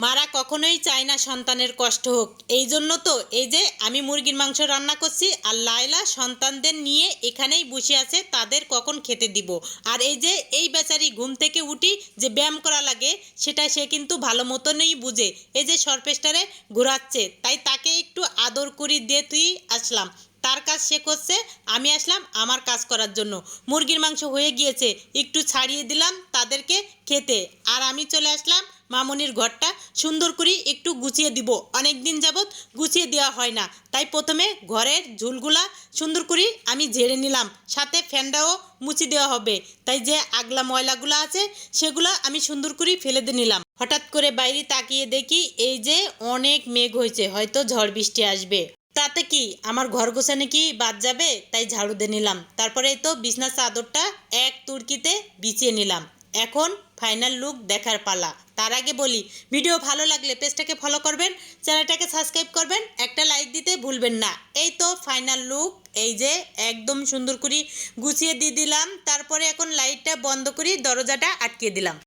মারা কখনোই চায় না সন্তানের কষ্ট হোক। এই জন্য তো এই যে আমি মুরগির মাংস রান্না করছি, আর লায়লা সন্তানদের নিয়ে এখানেই বসে আছে, তাদের কখন খেতে দিব। আর এই যে এই বেচারি ঘুম থেকে উঠি যে ব্যায়াম করা লাগে, সেটা সে কিন্তু ভালো মতনই বুঝে। এই যে সরপেস্টারে ঘোরাচ্ছে, তাই তাকে একটু আদর করি দিয়ে তুই আসলাম। তার কাজ সে করছে, আমি আসলাম আমার কাজ করার জন্য। মুরগির মাংস হয়ে গিয়েছে, একটু ছাড়িয়ে দিলাম তাদেরকে খেতে। আর আমি চলে আসলাম মামনির ঘরটা সুন্দর করে একটু গুছিয়ে দিব। অনেক দিন যাবৎ গুছিয়ে দেওয়া হয় না, তাই প্রথমে ঘরের ঝুলগুলা সুন্দর করে আমি ঝেড়ে নিলাম, সাথে ফ্যানটাও মুছে দেওয়া হবে। তাই যে আগলা ময়লাগুলো আছে সেগুলো আমি সুন্দর করে ফেলে দিয়ে নিলাম। হঠাৎ করে বাইরে তাকিয়ে দেখি এই যে অনেক মেঘ হয়েছে, হয়তো ঝড় বৃষ্টি আসবে। তাতে কি আমার ঘর গোছানো কি বাদ যাবে? তাই ঝাড়ু দিয়ে নিলাম। তারপরে তো বিছনার চাদরটা এক তুর্কিতে বিছিয়ে নিলাম। এখন ফাইনাল লুক দেখার পালা। তার আগে বলি, ভিডিও ভালো লাগলে পেজটাকে ফলো করবেন, চ্যানেলটাকে সাবস্ক্রাইব করবেন, একটা লাইক দিতে ভুলবেন না। এই তো ফাইনাল লুক, এই যে একদম সুন্দর করে গুছিয়ে দিয়ে দিলাম। তারপরে এখন লাইটটা বন্ধ করে দরজাটা আটকে দিলাম।